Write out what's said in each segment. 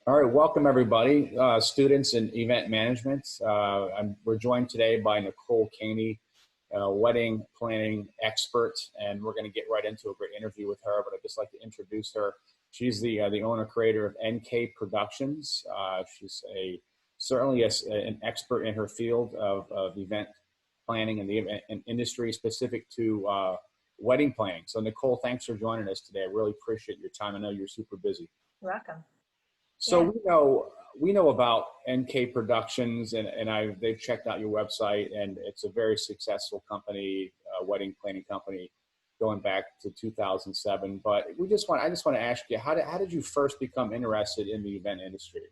All right, welcome everybody, students in event management. We're joined today by Nicole Kaney, wedding planning expert, and we're going to get right into a great interview with her. But I'd just like to introduce her. She's the owner creator of NK Productions. She's certainly an expert in her field of event planning and the event and industry specific to wedding planning. So Nicole, thanks for joining us today. I really appreciate your time. I know you're super busy. You're welcome. So Yeah. we know about NK Productions, and they've checked out your website, and it's a very successful company, wedding planning company, going back to 2007. But I just want to ask you, how did you first become interested in the event industry?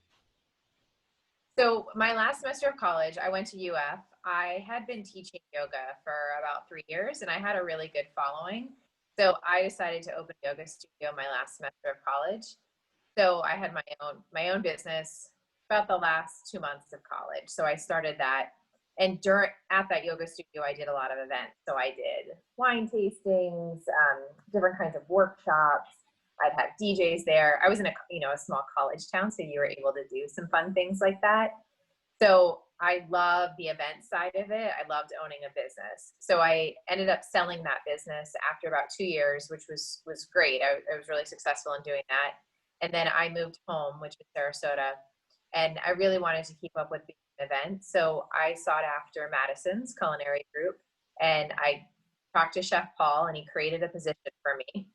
So my last semester of college, I went to UF. I had been teaching yoga for about 3 years, and I had a really good following. So I decided to open a yoga studio my last semester of college. So I had my own business about the last 2 months of college. So I started that, and at that yoga studio, I did a lot of events. So I did wine tastings, different kinds of workshops. I'd have DJs there. I was in a small college town, so you were able to do some fun things like that. So I love the event side of it. I loved owning a business. So I ended up selling that business after about 2 years, which was great. I was really successful in doing that. And then I moved home, which is Sarasota, and I really wanted to keep up with the event. So I sought after Madison's culinary group, and I talked to Chef Paul, and he created a position for me.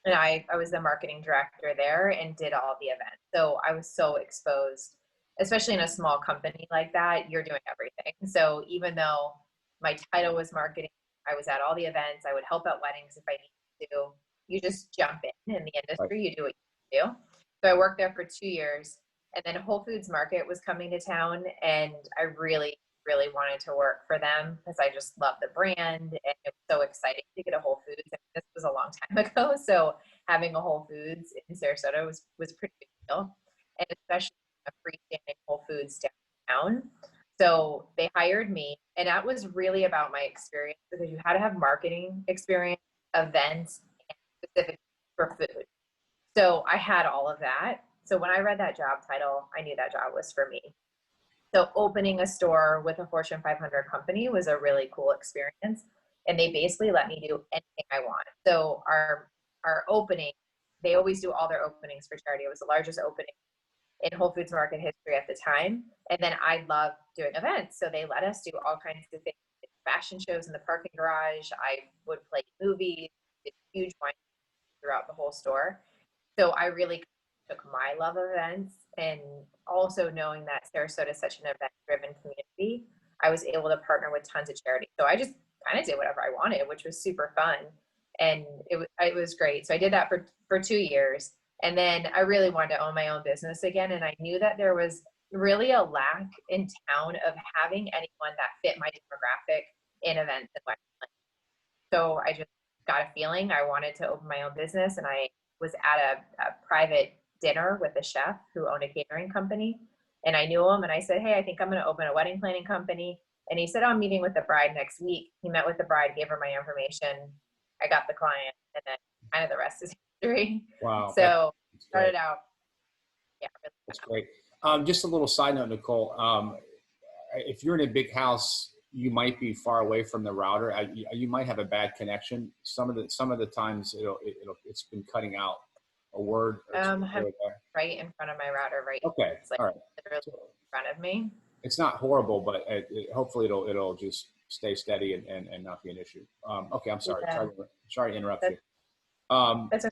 And I was the marketing director there and did all the events. So I was so exposed, especially in a small company like that, you're doing everything. So even though my title was marketing, I was at all the events. I would help at weddings if I needed to. You just jump in the Right. industry, you do what you do. So I worked there for 2 years, and then Whole Foods Market was coming to town, and I really, really wanted to work for them because I just love the brand, and it was so exciting to get a Whole Foods. And this was a long time ago, so having a Whole Foods in Sarasota was pretty big deal, and especially a freestanding Whole Foods downtown. So they hired me, and that was really about my experience because you had to have marketing experience, events, and specific for food. So I had all of that. So when I read that job title, I knew that job was for me. So opening a store with a Fortune 500 company was a really cool experience. And they basically let me do anything I want. So our opening, they always do all their openings for charity. It was the largest opening in Whole Foods Market history at the time. And then I loved doing events. So they let us do all kinds of things, fashion shows in the parking garage. I would play movies, did huge wine throughout the whole store. So I really took my love of events, and also knowing that Sarasota is such an event driven community, I was able to partner with tons of charities. So I just kind of did whatever I wanted, which was super fun. And it was great. So I did that for 2 years. And then I really wanted to own my own business again. And I knew that there was really a lack in town of having anyone that fit my demographic in events and weddings. So I just got a feeling I wanted to open my own business, and I was at a private dinner with a chef who owned a catering company, and I knew him, and I said, hey, I think I'm going to open a wedding planning company. And he said, oh, I'm meeting with the bride next week. He met with the bride, gave her my information. I got the client, and then kind of the rest is history. Wow, So that's great. started out, yeah, really That's fast. great. Just a little side note, Nicole. If you're in a big house, you might be far away from the router. You might have a bad connection. Some of the times it's been cutting out a word or two I'm here or there. right in front of my router right Okay, here. It's like all right. literally So in front of me. it's not horrible, but hopefully it'll just stay steady and not be an issue. Okay, I'm sorry. Yeah, Sorry to interrupt that's you. Um, that's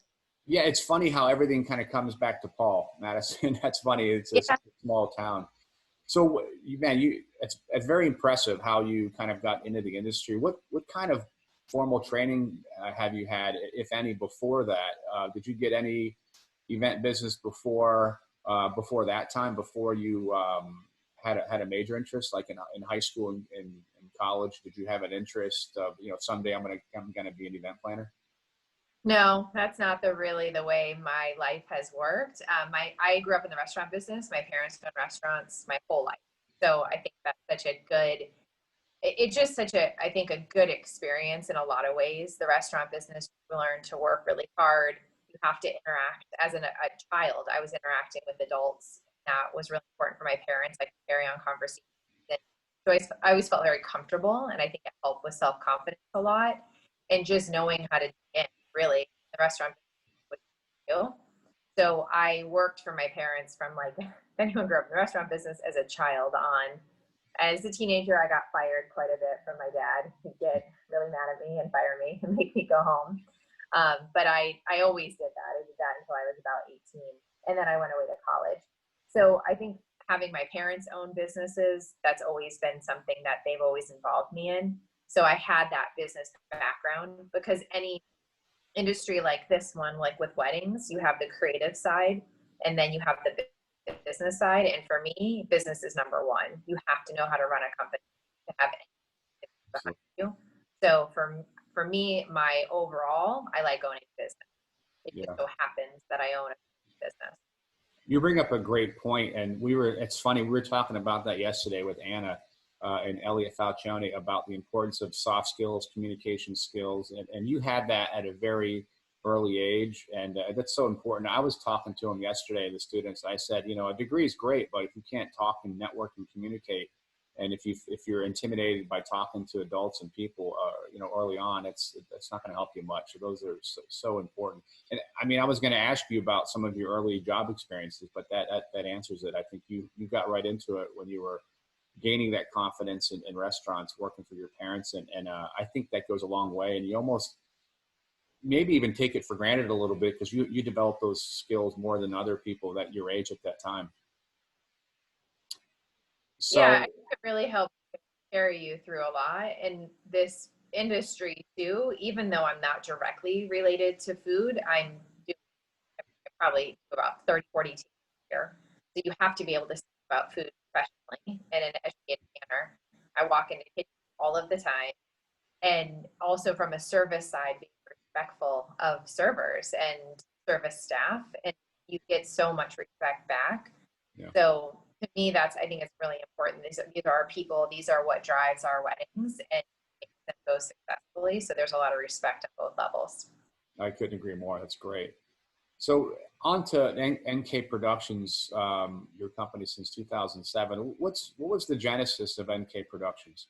yeah, it's funny how everything kind of comes back to Paul, Madison. That's funny. It's a yeah. small town. So, it's very impressive how you kind of got into the industry. What kind of formal training have you had, if any, before that? Did you get any event business before that time, before you had a major interest, like in high school and in college? Did you have an interest of, someday I'm gonna be an event planner? No, that's not really the way my life has worked. I grew up in the restaurant business. My parents owned restaurants my whole life, so I think that's such a good. It's just such a, I think, a good experience in a lot of ways. The restaurant business, you learn to work really hard. you have to interact as a child. I was interacting with adults. That was really important for my parents. I could carry on conversations. So I always felt very comfortable, and I think it helped with self-confidence a lot, and just knowing how to do it, really, the restaurant business would do. So I worked for my parents from like, if anyone grew up in the restaurant business as a child on. As a teenager, I got fired quite a bit from my dad. He'd get really mad at me and fire me and make me go home. But I always did that. I did that until I was about 18. And then I went away to college. So I think having my parents own businesses, that's always been something that they've always involved me in. So I had that business background, because any industry like this one, like with weddings, you have the creative side and then you have the business side. And for me, business is number one. You have to know how to run a company to have it behind you. So for me, my overall, I like owning business. It just so happens that I own a business. You bring up a great point, and it's funny, we were talking about that yesterday with Anna and Elliot Falcione about the importance of soft skills, communication skills, and you had that at a very early age, and that's so important. I was talking to them yesterday, the students. I said, a degree is great, but if you can't talk and network and communicate, and if you're intimidated by talking to adults and people, early on, it's not going to help you much. So those are so important. And I mean, I was going to ask you about some of your early job experiences, but that answers it. I think you got right into it when you were gaining that confidence in restaurants, working for your parents. And I think that goes a long way. And you almost maybe even take it for granted a little bit, because you develop those skills more than other people that your age at that time. So, yeah, I think it really helps carry you through a lot in this industry too. Even though I'm not directly related to food, I'm doing probably about 30, 40 teams here. So you have to be able to speak about food professionally and in an educated manner. I walk into kitchens all of the time. And also from a service side, being respectful of servers and service staff, and you get so much respect back. yeah. So to me, I think it's really important. These are our people. These are what drives our weddings and makes them go successfully. So there's a lot of respect on both levels. I couldn't agree more. That's great. So on to NK Productions, your company since 2007. What was the genesis of NK Productions?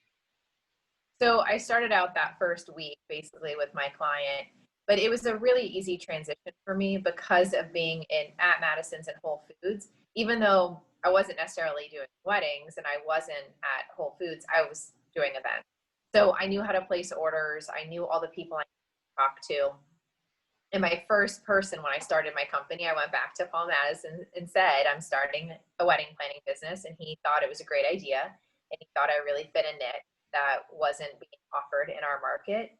So I started out that first week basically with my client, but it was a really easy transition for me because of being at Madison's and Whole Foods. Even though I wasn't necessarily doing weddings and I wasn't at Whole Foods, I was doing events. So I knew how to place orders. I knew all the people I talked to. And my first person, when I started my company, I went back to Paul Madison and said, I'm starting a wedding planning business. And he thought it was a great idea. And he thought I really fit a niche that wasn't being offered in our market.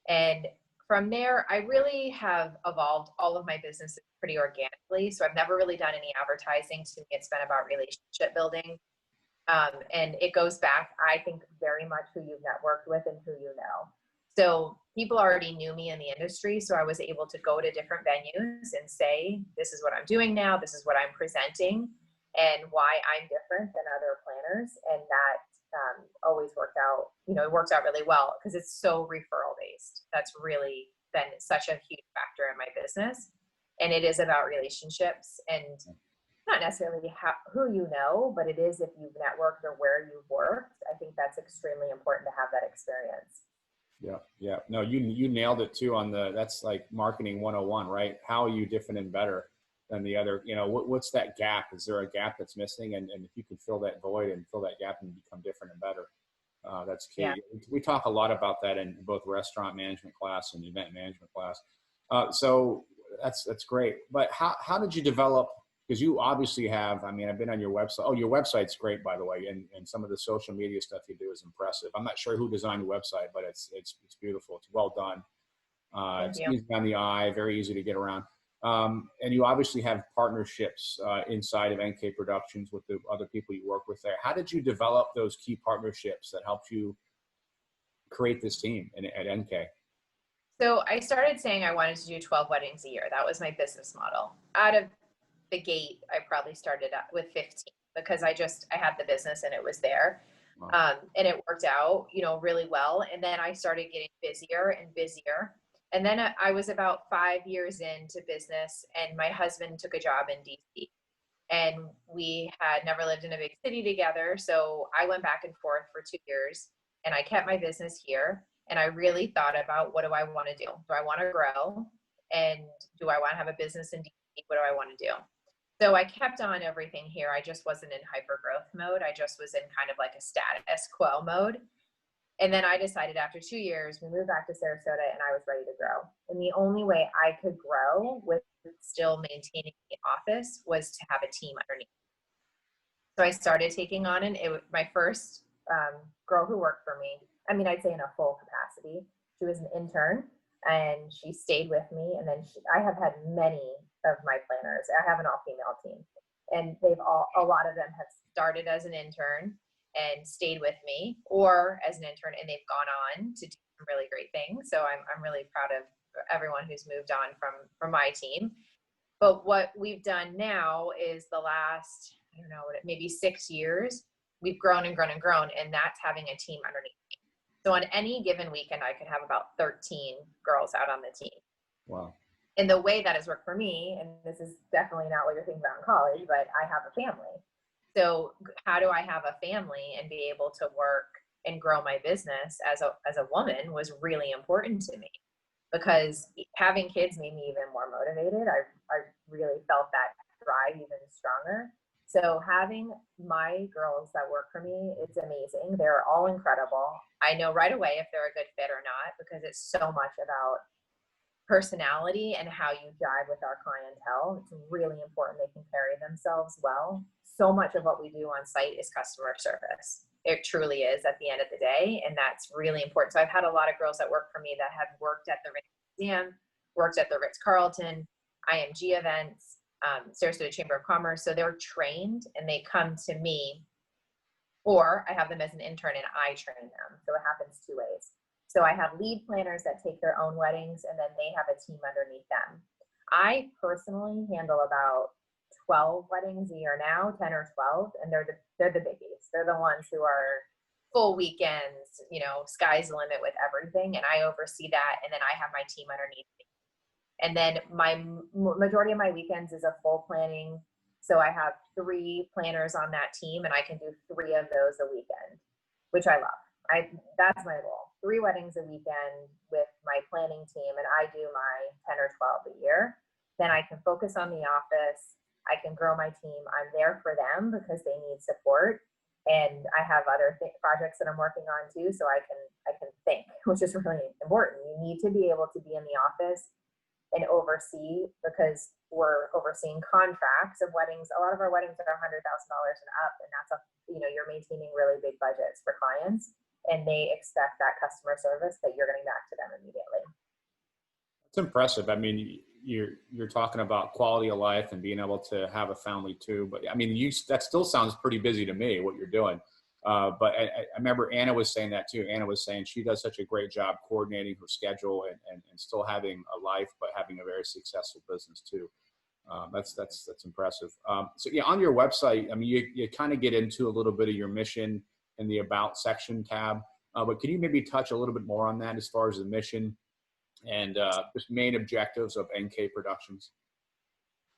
And from there, I really have evolved all of my businesses pretty organically. So I've never really done any advertising. To me, it's been about relationship building. And it goes back, I think, very much who you've networked with and who you know. So people already knew me in the industry. So I was able to go to different venues and say, this is what I'm doing now. This is what I'm presenting and why I'm different than other planners. And that always worked out, it worked out really well because it's so referral based. That's really been such a huge factor in my business. And it is about relationships and not necessarily who you know, but it is if you've networked or where you've worked. I think that's extremely important to have that experience. Yeah. No, you nailed it too that's like marketing 101, right? How are you different and better than the other? What's that gap? Is there a gap that's missing? And if you can fill that void and fill that gap and become different and better, that's key. Yeah. We talk a lot about that in both restaurant management class and event management class. So that's great. But how did you develop? Because you obviously have, I've been on your website. Oh, your website's great, by the way. And some of the social media stuff you do is impressive. I'm not sure who designed your website, but it's beautiful. It's well done. It's easy on the eye, very easy to get around. And you obviously have partnerships inside of NK Productions with the other people you work with there. How did you develop those key partnerships that helped you create this team at NK? So I started saying I wanted to do 12 weddings a year. That was my business model. Out of the gate, I probably started with 15 because I had the business and it was there. Wow. And it worked out, really well. And then I started getting busier and busier. And then I was about 5 years into business, and my husband took a job in DC. And we had never lived in a big city together. So I went back and forth for 2 years, and I kept my business here. And I really thought about, what do I want to do? Do I want to grow? And do I want to have a business in DC? What do I want to do? So I kept on everything here. I just wasn't in hyper growth mode. I just was in kind of like a status quo mode. And then I decided after 2 years, we moved back to Sarasota, and I was ready to grow. And the only way I could grow with still maintaining the office was to have a team underneath. So I started taking on my first girl who worked for me. I mean, I'd say in a full capacity. She was an intern, and she stayed with me. And then I have had many of my planners. I have an all-female team, and a lot of them have started as an intern and stayed with me, or as an intern, and they've gone on to do some really great things. So I'm really proud of everyone who's moved on from my team. But what we've done now is the last, I don't know, maybe 6 years, we've grown and grown and grown, and that's having a team underneath me. So on any given weekend, I could have about 13 girls out on the team. Wow. And the way that has worked for me, and this is definitely not what you're thinking about in college, but I have a family. So how do I have a family and be able to work and grow my business as a woman was really important to me, because having kids made me even more motivated. I really felt that drive even stronger. So having my girls that work for me, it's amazing. They're all incredible. I know right away if they're a good fit or not, because it's so much about personality and how you jive with our clientele. It's really important they can carry themselves well. So much of what we do on site is customer service. It truly is at the end of the day, and that's really important. So I've had a lot of girls that work for me that have worked at the Museum, worked at the Ritz-Carlton, IMG events, Sarasota Chamber of Commerce. So they're trained and they come to me, or I have them as an intern and I train them. So it happens two ways. So I have lead planners that take their own weddings, and then they have a team underneath them. I personally handle about 12 weddings a year now, 10 or 12, and they're the biggies. They're the ones who are full weekends, sky's the limit with everything, and I oversee that, and then I have my team underneath me. And then my majority of my weekends is a full planning. So I have 3 planners on that team, and I can do 3 of those a weekend, which I love. That's my goal. 3 weddings a weekend with my planning team, and I do my 10 or 12 a year. Then I can focus on the office. I can grow my team. I'm there for them because they need support. And I have other projects that I'm working on too, so I can think, which is really important. You need to be able to be in the office and oversee, because we're overseeing contracts of weddings. A lot of our weddings are $100,000 and up, and that's you're maintaining really big budgets for clients, and they expect that customer service that you're getting back to them immediately. It's impressive. I mean, you're talking about quality of life and being able to have a family too. But I mean, that still sounds pretty busy to me, what you're doing. But I remember Anna was saying that too. Anna was saying she does such a great job coordinating her schedule and still having a life, but having a very successful business too. That's impressive. So yeah, on your website, I mean, you kind of get into a little bit of your mission in the About section tab. But can you maybe touch a little bit more on that as far as the mission and just main objectives of NK Productions?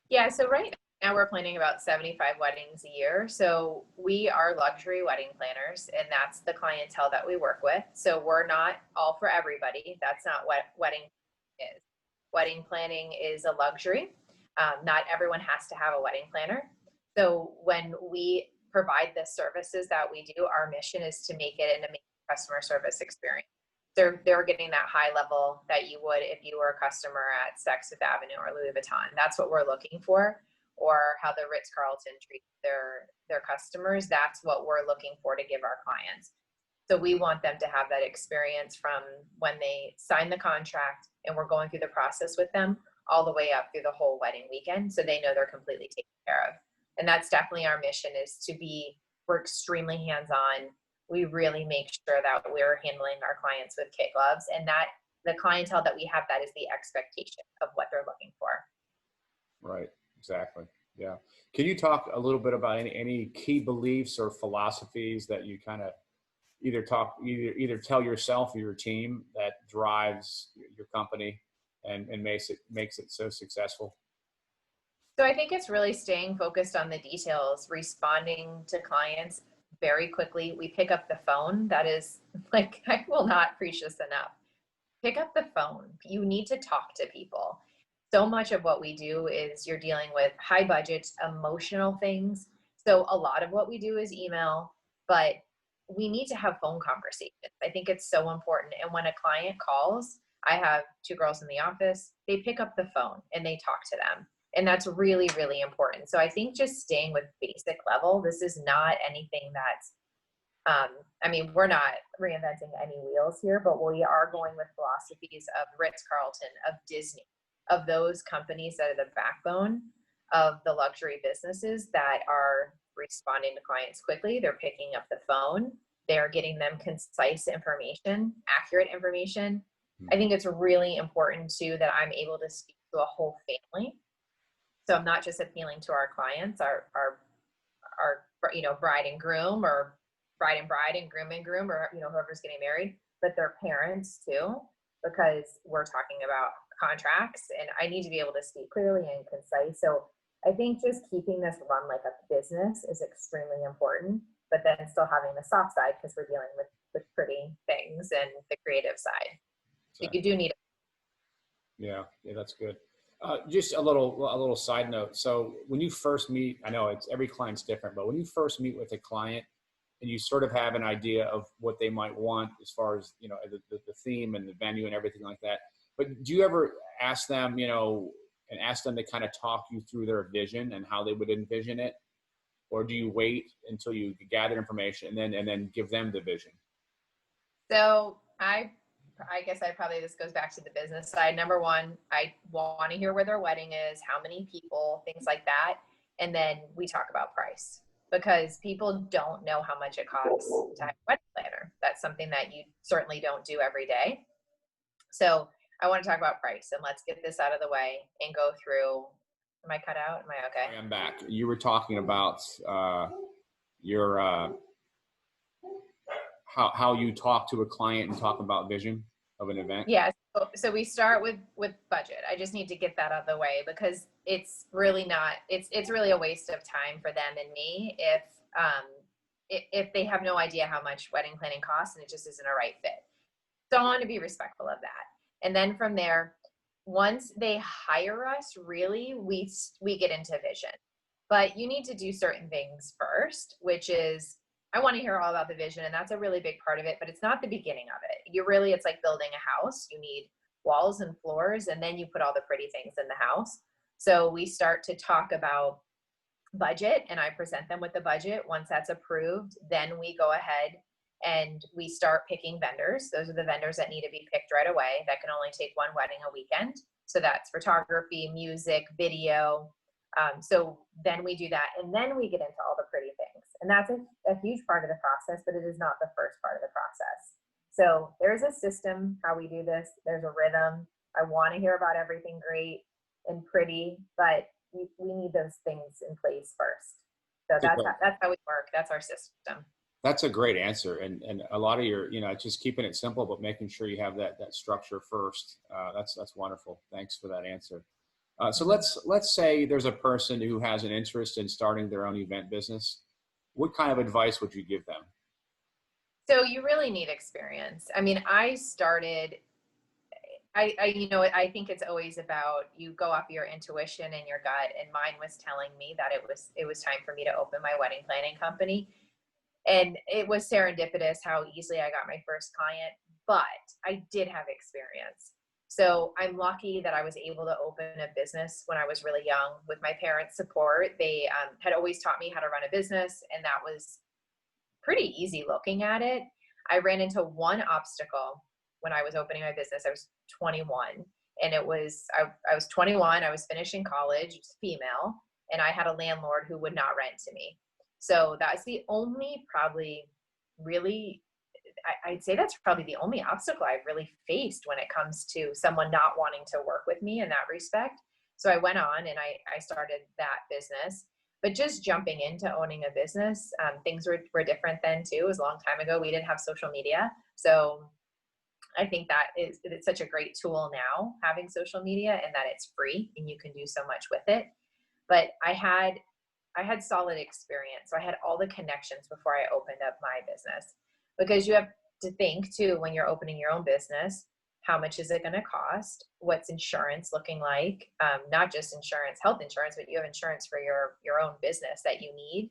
Yeah, so right now we're planning about 75 weddings a year. So we are luxury wedding planners, and that's the clientele that we work with. So we're not all for everybody. That's not what wedding is. Wedding planning is a luxury. Not everyone has to have a wedding planner. So when we provide the services that we do, our mission is to make it an amazing customer service experience. They're getting that high level that you would if you were a customer at Saks Fifth Avenue or Louis Vuitton. That's what we're looking for, or how the Ritz-Carlton treats their customers. That's what we're looking for to give our clients. So we want them to have that experience from when they sign the contract and we're going through the process with them all the way up through the whole wedding weekend, so they know they're completely taken care of. And that's definitely our mission, is we're extremely hands-on. We really make sure that we're handling our clients with kid gloves, and that the clientele that we have, that is the expectation of what they're looking for. Right. Exactly. Yeah. Can you talk a little bit about any key beliefs or philosophies that you kind of either tell yourself or your team that drives your company and makes it so successful? So I think it's really staying focused on the details, responding to clients very quickly. We pick up the phone. That is like, I will not preach this enough. Pick up the phone. You need to talk to people. So much of what we do is you're dealing with high budgets, emotional things. So a lot of what we do is email, but we need to have phone conversations. I think it's so important. And when a client calls, I have two girls in the office, they pick up the phone and they talk to them. And that's really, really important. So I think just staying with basic level, this is not anything that's I mean, we're not reinventing any wheels here, but we are going with philosophies of Ritz-Carlton, of Disney, of those companies that are the backbone of the luxury businesses that are responding to clients quickly. They're picking up the phone. They're getting them concise information, accurate information. I think it's really important too that I'm able to speak to a whole family. So I'm not just appealing to our clients, our bride and groom, or bride and groom, or whoever's getting married, but their parents too, because we're talking about contracts and I need to be able to speak clearly and concise. So I think just keeping this run like a business is extremely important, but then still having the soft side because we're dealing with pretty things and the creative side. So you do need it. Yeah, that's good. Just a little side note. So when you first meet, I know every client's different, but when you first meet with a client and you sort of have an idea of what they might want as far as, the theme and the venue and everything like that, but do you ever ask them, and ask them to kind of talk you through their vision and how they would envision it? Or do you wait until you gather information and then give them the vision? So I guess this goes back to the business side. Number one, I want to hear where their wedding is, how many people, things like that. And then we talk about price because people don't know how much it costs to have a wedding planner. That's something that you certainly don't do every day. So I want to talk about price and let's get this out of the way and go through. Am I cut out? Am I okay? I am back. You were talking about your how you talk to a client and talk about vision of an event. Yeah. So we start with budget. I just need to get that out of the way because it's really not. It's really a waste of time for them and me if they have no idea how much wedding planning costs and it just isn't a right fit. So I want to be respectful of that. And then from there, once they hire us, really, we get into vision. But you need to do certain things first, which is I want to hear all about the vision, and that's a really big part of it, but it's not the beginning of it. It's like building a house. You need walls and floors, and then you put all the pretty things in the house. So we start to talk about budget, and I present them with the budget. Once that's approved, then we go ahead and we start picking vendors. Those are the vendors that need to be picked right away. That can only take one wedding a weekend. So that's photography, music, video. So then we do that, and then we get into all the pretty things. And that's a huge part of the process, but it is not the first part of the process. So there's a system how we do this. There's a rhythm. I want to hear about everything great and pretty, but we need those things in place first. So that's how we work. That's our system. That's a great answer. And a lot of your, just keeping it simple, but making sure you have that structure first. That's wonderful. Thanks for that answer. So let's say there's a person who has an interest in starting their own event business. What kind of advice would you give them? So you really need experience. I mean, I think it's always about you go off your intuition and your gut, and mine was telling me that it was time for me to open my wedding planning company. And it was serendipitous how easily I got my first client, but I did have experience. So I'm lucky that I was able to open a business when I was really young with my parents' support. They had always taught me how to run a business, and that was pretty easy looking at it. I ran into one obstacle when I was opening my business. I was 21, and I was 21. I was finishing college, female, and I had a landlord who would not rent to me. So that's the only I'd say that's probably the only obstacle I've really faced when it comes to someone not wanting to work with me in that respect. So I went on and I started that business. But just jumping into owning a business, things were different then too. It was a long time ago. We didn't have social media. So I think it's such a great tool now, having social media, and that it's free and you can do so much with it. But I had solid experience. So I had all the connections before I opened up my business, because you have to think too, when you're opening your own business, how much is it going to cost? What's insurance looking like? Not just insurance, health insurance, but you have insurance for your own business that you need.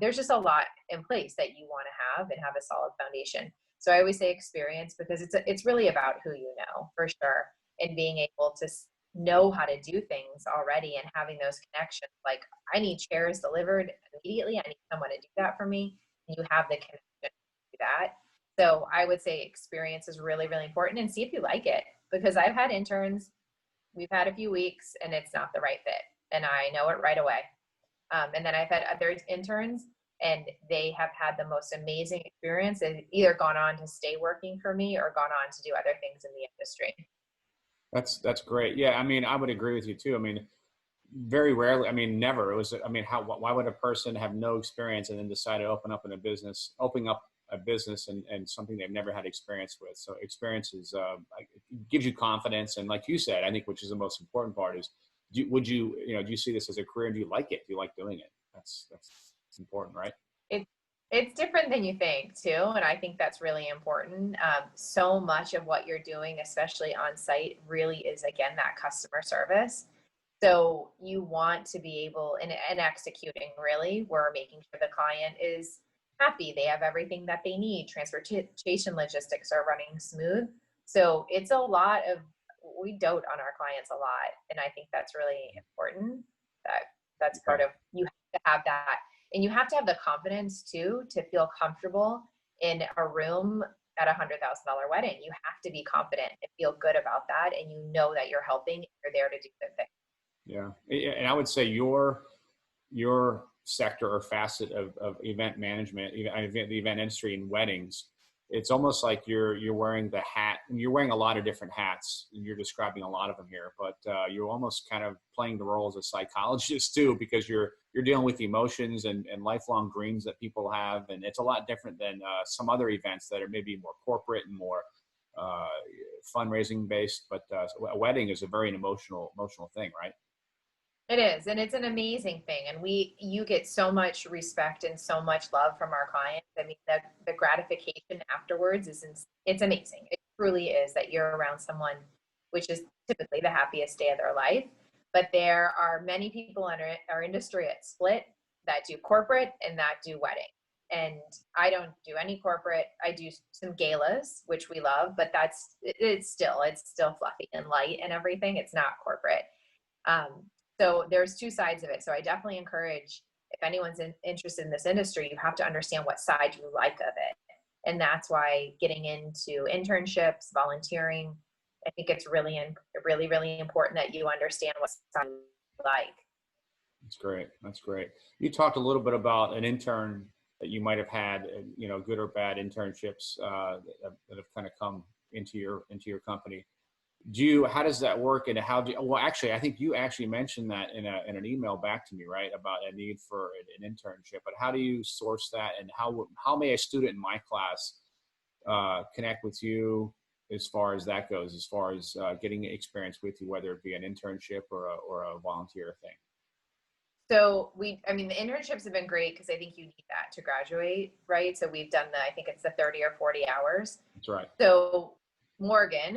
There's just a lot in place that you want to have and have a solid foundation. So I always say experience, because it's really about who you know, for sure, and being able to know how to do things already and having those connections. Like, I need chairs delivered immediately. I need someone to do that for me. And you have the connection to do that. So I would say experience is really, really important, and see if you like it, because I've had interns, we've had a few weeks and it's not the right fit. And I know it right away. And then I've had other interns and they have had the most amazing experience. They've either gone on to stay working for me or gone on to do other things in the industry. That's great. Yeah, I mean, I would agree with you too. I mean, very rarely, I mean, never. It was, I mean, why would a person have no experience and then decide to opening up a business and something they've never had experience with? So experience is, it gives you confidence. And like you said, I think, which is the most important part is, do you see this as a career? Do you like it? Do you like doing it? That's important, right? It, it's different than you think too. And I think that's really important. So much of what you're doing, especially on site, really is, again, that customer service. So you want to be able, and executing, really, we're making sure the client is happy. They have everything that they need. Transportation logistics are running smooth. So it's a lot of, we dote on our clients a lot. And I think that's really important. That's part Okay. of, you have to have that. And you have to have the confidence too, to feel comfortable in a room at $100,000 wedding. You have to be confident and feel good about that. And you know that you're helping, you're there to do good things. Yeah. And I would say your sector or facet of event management, the event industry and weddings, it's almost like you're wearing the hat, and you're wearing a lot of different hats, and you're describing a lot of them here, but you're almost kind of playing the role as a psychologist too, because you're dealing with emotions and lifelong dreams that people have, and it's a lot different than some other events that are maybe more corporate and more uh, fundraising based. But a wedding is a very emotional thing, right? It is, and it's an amazing thing. And you get so much respect and so much love from our clients. I mean, the gratification afterwards it's amazing. It truly is, that you're around someone, which is typically the happiest day of their life. But there are many people in our industry at Split that do corporate and that do wedding. And I don't do any corporate. I do some galas, which we love, but it's still fluffy and light and everything. It's not corporate. Um, so there's two sides of it. So I definitely encourage, if anyone's interested in this industry, you have to understand what side you like of it. And that's why getting into internships, volunteering, I think it's really, really important that you understand what side you like. That's great. That's great. You talked a little bit about an intern that you might have had, good or bad internships that have kind of come into your company. How does that work, and well, actually, I think you actually mentioned that in an email back to me, right, about a need for an internship. But how do you source that, and how may a student in my class connect with you as far as that goes, as far as getting experience with you, whether it be an internship or a volunteer thing? So I mean, the internships have been great, because I think you need that to graduate, right? So we've done I think it's the 30 or 40 hours. That's right. So Morgan,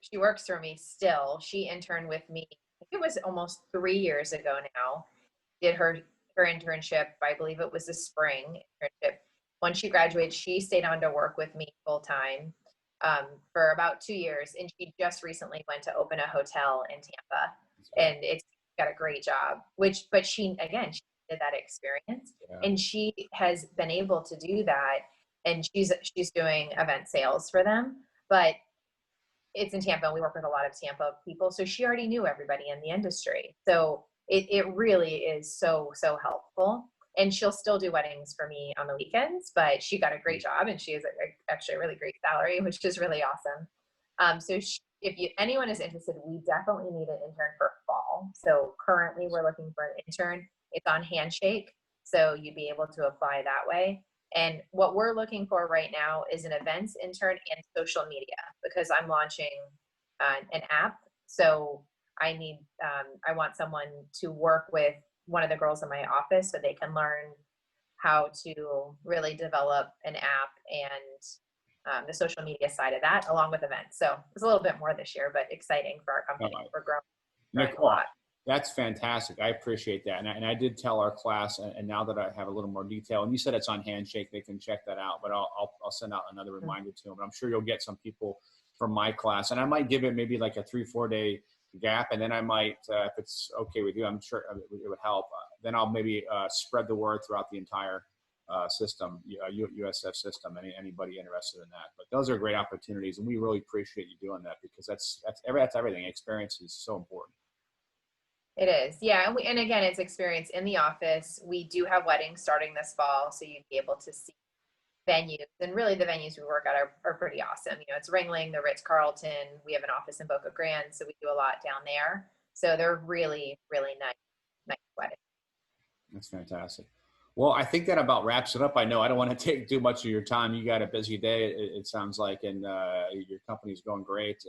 she works for me still. She interned with me, I think it was almost 3 years ago now. Did her internship, I believe it was the spring internship. Once she graduated, she stayed on to work with me full time for about 2 years, and she just recently went to open a hotel in Tampa, and it's got a great job. But she did that experience, Yeah. and she has been able to do that, and she's doing event sales for them, but it's in Tampa, and we work with a lot of Tampa people. So she already knew everybody in the industry. So it really is so, so helpful. And she'll still do weddings for me on the weekends, but she got a great job, and she has actually a really great salary, which is really awesome. So if anyone is interested, we definitely need an intern for fall. So currently we're looking for an intern. It's on Handshake, so you'd be able to apply that way. And what we're looking for right now is an events intern and social media, because I'm launching an app. So I want someone to work with one of the girls in my office so they can learn how to really develop an app and the social media side of that, along with events. So it's a little bit more this year, but exciting for our company. We're growing a Nicole, lot. that's fantastic. I appreciate that. And I did tell our class, and now that I have a little more detail, and you said it's on Handshake, they can check that out, but I'll send out another reminder to them. But I'm sure you'll get some people from my class, and I might give it maybe like a 3-4 day gap. And then I might, if it's okay with you, I'm sure it would help. Then I'll maybe spread the word throughout the entire system, USF system, anybody interested in that. But those are great opportunities, and we really appreciate you doing that, because that's everything. Experience is so important. It is, yeah. And again, it's experience in the office. We do have weddings starting this fall, so you'd be able to see venues. And really, the venues we work at are pretty awesome. It's Ringling, the Ritz-Carlton. We have an office in Boca Grande, so we do a lot down there. So they're really, really nice weddings. That's fantastic. Well, I think that about wraps it up. I know I don't want to take too much of your time. You got a busy day, it sounds like, and your company's going great.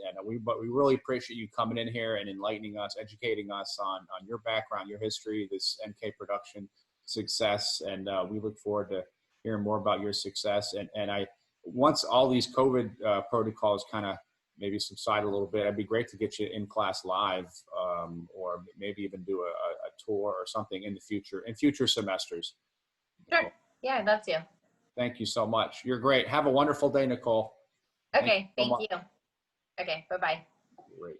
But we really appreciate you coming in here and enlightening us, educating us on your background, your history, this MK production success. And we look forward to hearing more about your success. And once all these COVID protocols kind of maybe subside a little bit, it'd be great to get you in class live, or maybe even do a tour or something in future semesters. Sure. Yeah, I'd love to. Thank you so much. You're great. Have a wonderful day, Nicole. Okay. Thank you. Okay. Bye-bye. Great.